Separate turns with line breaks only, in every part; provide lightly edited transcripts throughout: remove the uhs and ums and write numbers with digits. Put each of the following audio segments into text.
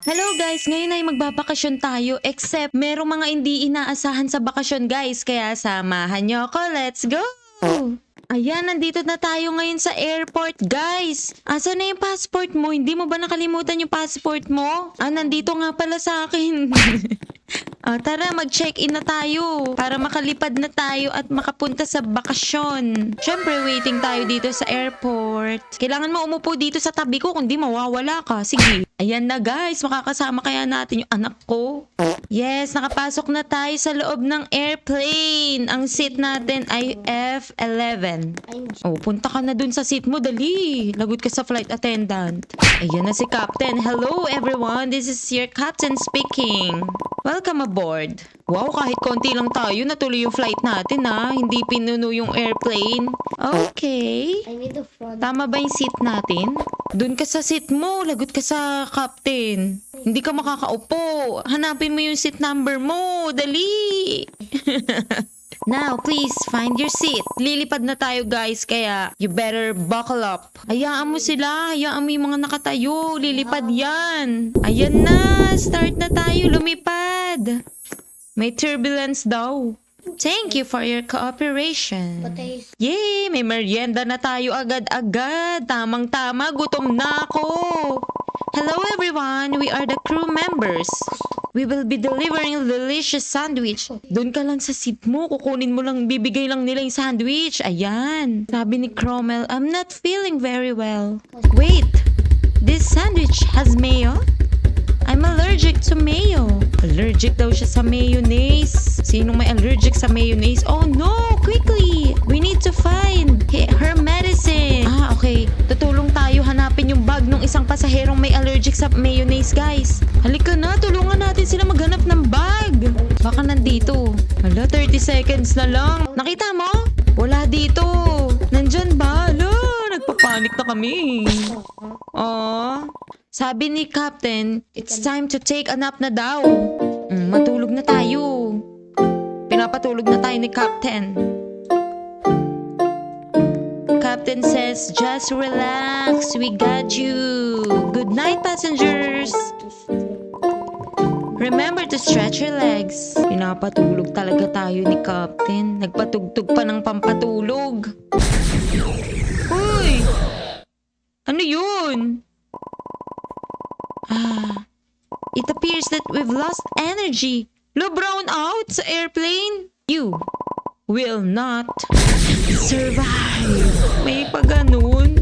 Hello guys, ngayon ay magbabakasyon tayo except merong mga hindi inaasahan sa bakasyon guys. Kaya samahan nyo ako, let's go! Ayan, nandito na tayo ngayon sa airport guys. Asan na yung passport mo? Hindi mo ba nakalimutan yung passport mo? Nandito nga pala sa akin. Tara, mag-check-in na tayo para makalipad na tayo at makapunta sa bakasyon. Syempre, waiting tayo dito sa airport. Kailangan mo umupo dito sa tabi ko, kundi mawawala ka. Sige. Ayan na guys, makakasama kaya natin yung anak ko. Yes, nakapasok na tayo sa loob ng airplane. Ang seat natin ay F11. Punta ka na dun sa seat mo, dali. Lagot ka sa flight attendant. Ayan na si Captain. Hello everyone, this is your Captain speaking. Welcome aboard. Wow, kahit konti lang tayo, natuloy yung flight natin Hindi pinuno yung airplane. Okay.
I need the front.
Tama ba yung seat natin? Doon ka sa seat mo, lagot ka sa captain. Hindi ka makakaupo. Hanapin mo yung seat number mo. Dali! Now, please, find your seat. Lilipad na tayo, guys, kaya you better buckle up. Hayaan mo sila. Hayaan mo yung mga nakatayo. Lilipad yan. Ayan na. Start na tayo. Lumipad. May turbulence daw. Thank you for your cooperation. Yay! May merienda na tayo agad-agad. Tamang-tama, gutom na ako. Hello everyone, we are the crew members. We will be delivering a delicious sandwich. Doon ka lang sa seat mo, kukunin mo lang, bibigay lang nila yung sandwich. Ayan. Sabi ni Cromwell, I'm not feeling very well. Wait, this sandwich has mayo? I'm allergic to mayo. Allergic daw siya sa mayonnaise. Sinong may allergic sa mayonnaise? Oh no! Quickly! We need to find her medicine. Okay. Tutulong tayo hanapin yung bag ng isang pasaherong may allergic sa mayonnaise, guys. Halika na, tulungan natin sila maghanap ng bag. Baka nandito. 30 seconds na lang. Nakita mo? Wala dito. Nandyan ba? Nagpapanik na kami. Sabi ni Captain, it's time to take a nap na daw. Matulog na tayo. Pinapatulog na tayo ni Captain. Captain says, just relax, we got you. Good night, passengers. Remember to stretch your legs. Pinapatulog talaga tayo ni Captain. Nagpatugtog pa ng pampatulog. Uy! Ano yun? It appears that we've lost energy. Brown out sa airplane. You will not survive. May pagganun.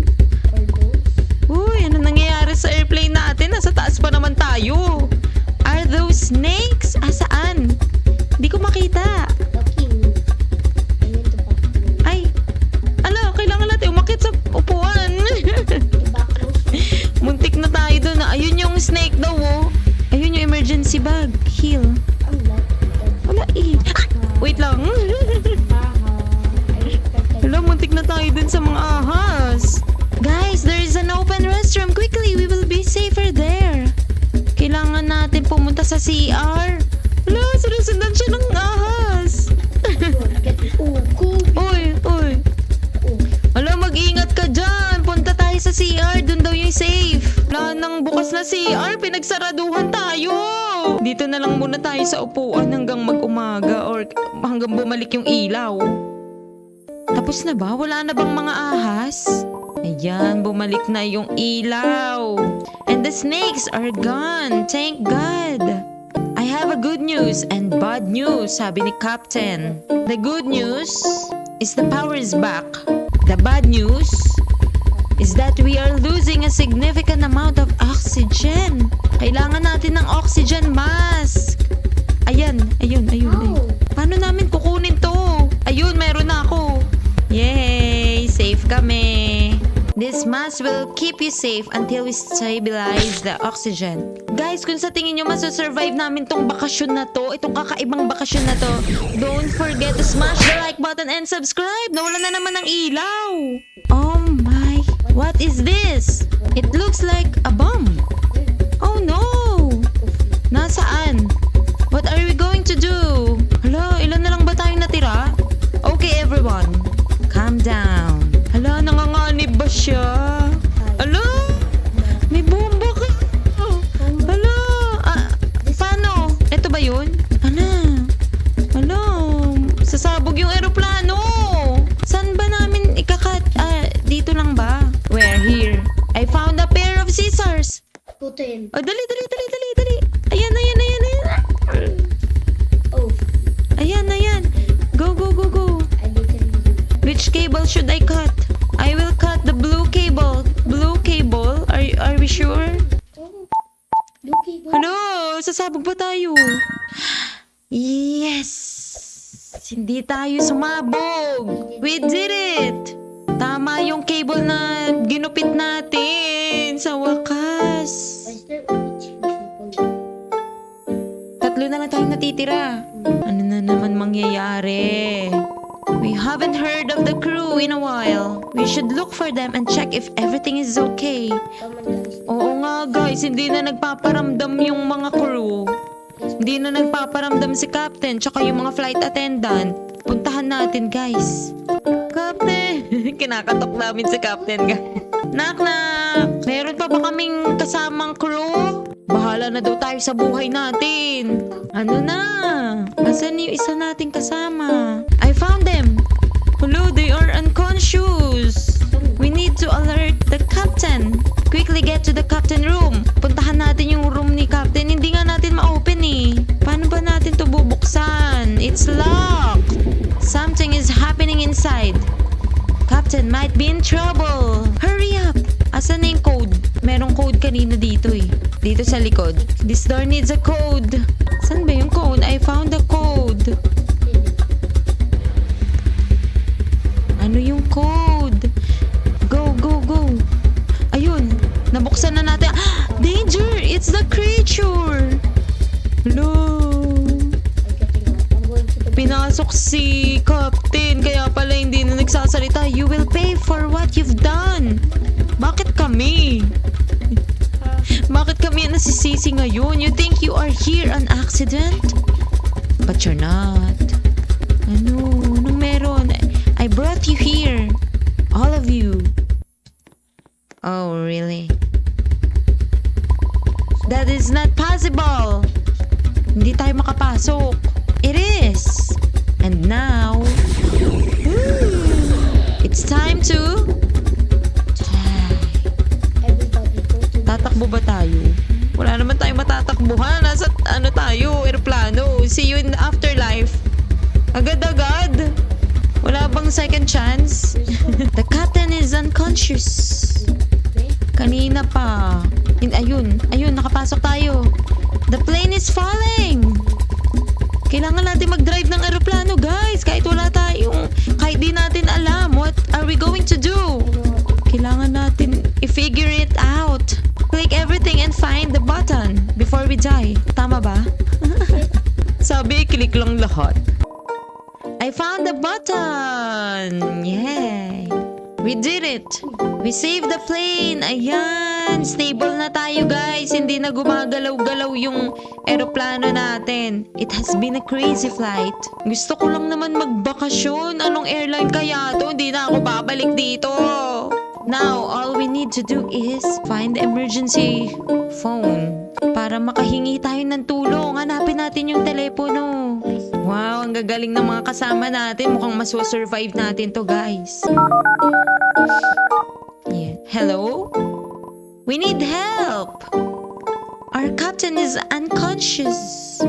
Uy, ano nangyayari sa airplane natin? Nasa taas pa naman tayo. Are those snakes? Saan? Hindi ko makita. Ay, kailangan natin umakit sa upuan. Muntik na tayo doon. Ayun yung snake daw, Ayun yung emergency bag. Heal. Wala wait lang. Muntik na tayo dun sa mga ahas. Guys, there is an open restroom. Quickly, we will be safer there. Kailangan natin pumunta sa CR. Sinusundan siya ng ahas. Uy. Mag-ingat ka dyan. Punta tayo sa CR. Dun daw yung safe. Nang bukas na CR, pinagsaraduhan tayo. Dito na lang muna tayo sa upuan hanggang mag-umaga or hanggang bumalik yung ilaw. Tapos na ba? Wala na bang mga ahas? Ayan, bumalik na yung ilaw. And the snakes are gone. Thank God. I have a good news and bad news, sabi ni Captain. The good news is the power is back. The bad news is that we are losing a significant amount of oxygen. Kailangan natin ng oxygen mask. Ayun. Paano namin kukunin to? Ayun, meron na ako. Yay! Safe kami. This mask will keep you safe until we stabilize the oxygen. Guys, kung sa tingin nyo masusurvive namin tong bakasyon na to, itong kakaibang bakasyon na to, don't forget to smash the like button and subscribe. Nawala na naman ng ilaw. Oh my, what is this? It looks like a bomb. Oh no! Nasaan? What are we going to do? Ilan na lang ba tayong natira? Okay everyone, calm down. Nanganganib ba siya? May bomba ka.
Captain.
Oh, dali. Ayan.
Oh,
Ayan. Go.
I literally.
Which cable should I cut? I will cut the blue cable. Blue cable? Are we sure?
Oh, Lucky.
Ano? Sasabog ba tayo? Yes! Hindi tayo sumabog! We did it! Tama yung cable na ginupit natin sa wakas.
Why is there only 2 people?
3 na lang tayong natitira. Ano na naman mangyayari? We haven't heard of the crew in a while. We should look for them and check if everything is okay.
Come on, guys.
Oo nga guys, hindi na nagpaparamdam yung mga crew. Hindi na nagpaparamdam si Captain tsaka yung mga flight attendant. Puntahan natin guys. Captain! Kinakatok namin si Captain guys. Knock! Meron pa ba kaming kasamang crew? Bahala na daw tayo sa buhay natin. Ano na? Asan yung isa nating kasama? I found them! Hello, they are unconscious. We need to alert the captain. Quickly get to the captain room. Puntahan natin yung room ni captain. Hindi nga natin ma-open eh. Paano ba natin to bubuksan? It's locked. Something is happening inside. Captain might be in trouble. Hurry up. Asan na yung code? Merong code kanina dito eh. Dito sa likod. This door needs a code. Saan ba yung code? I found the code. Ano yung code? Go. Ayun. Nabuksan na natin. Ah, danger! It's the creature! Hello?
I'm going to the.
Pinasok si Captain. Kaya pala hindi na nagsasalita. You will pay for what you've done. Bakit kami? Bakit kami ang nasisisi ngayon? You think you are here on accident? But you're not. Anong meron? I brought you here. All of you. Oh, really? That is not possible. Hindi tayo makapasok. It is. And now, it's time to...
Everybody go to.
Tatakbo ba tayo? Wala naman tayo matatakbuhan. Nasa ano tayo, aeroplano. See you in the afterlife. Agad-agad. Wala bang second chance? The captain is unconscious. Kanina pa. Ayun, nakapasok tayo. The plane is falling. Kailangan natin mag-drive ng aeroplano, guys. Kahit di natin alam, what are we going to do? Kailangan natin i-figure it out. Click everything and find the button before we die. Tama ba? Sabi, click lang lahat. I found the button! Yay! We did it! We saved the plane! Ayan! Stable na tayo guys! Hindi na gumagalaw-galaw yung eroplano natin. It has been a crazy flight. Gusto ko lang naman magbakasyon. Anong airline kaya to? Hindi na ako babalik dito. Now, all we need to do is find the emergency phone. Para makahingi tayo ng tulong. Hanapin natin yung telepono. Wow, ang gagaling ng mga kasama natin. Mukhang maso-survive natin to, guys. Yeah. Hello? We need help! Our captain is unconscious.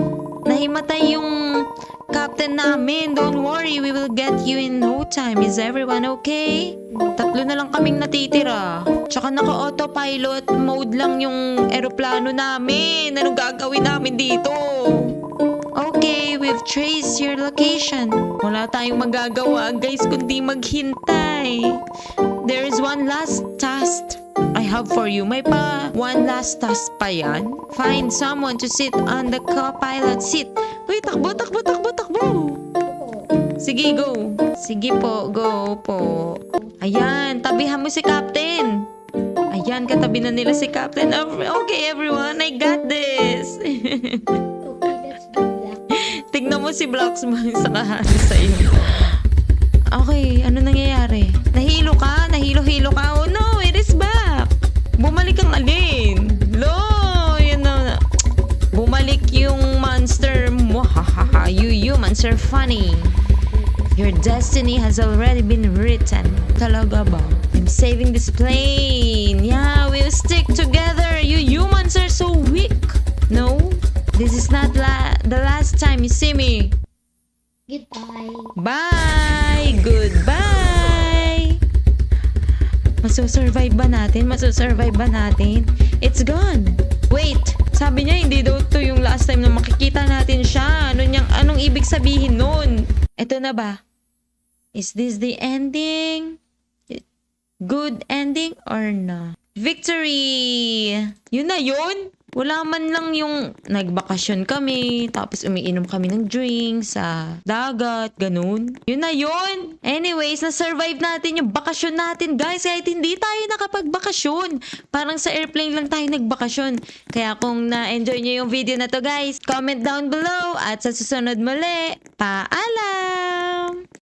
Nahimatay yung captain namin. Don't worry, we will get you in no time. Is everyone okay? 3 na lang kaming natitira. Tsaka naka-autopilot mode lang yung eroplano namin. Anong gagawin namin dito? Okay, we've traced your location. Wala tayong magagawa, guys, kundi maghintay. There is one last task I have for you. May one last task pa yan. Find someone to sit on the co-pilot seat. Uy, takbo. Sige, go. Sige po, go po. Ayan, tabihan mo si Captain. Ayan, katabi na nila si Captain. Okay, everyone, I got this.
Okay, that's the black.
Tignan mo si Blocks mo sa kahano sa'yo. Okay, ano nangyayari? Nahilo ka? Nahilo-hilo ka? Oh no, it is back! Bumalik ang alin? Lo, yan na. Bumalik yung monster mo. Hahaha, you humans are funny. Your destiny has already been written. Talaga ba? I'm saving this plane. Yeah, we'll stick together, you human hands are so weak. No, this is not the last time you see me.
Goodbye.
Bye! Goodbye! Masusurvive ba natin? Masusurvive ba natin? It's gone! Wait! Sabi niya hindi daw to yung last time na makikita natin siya. Anong ibig sabihin nun? Ito na ba? Is this the ending? Good ending or no? Victory! Yun na yun! Wala man lang yung nagbakasyon kami, tapos umiinom kami ng drinks sa dagat, ganun. Yun na yun! Anyways, na-survive natin yung bakasyon natin, guys, kahit hindi tayo nakapagbakasyon. Parang sa airplane lang tayo nagbakasyon. Kaya kung na-enjoy nyo yung video na to, guys, comment down below at sa susunod muli, paalam!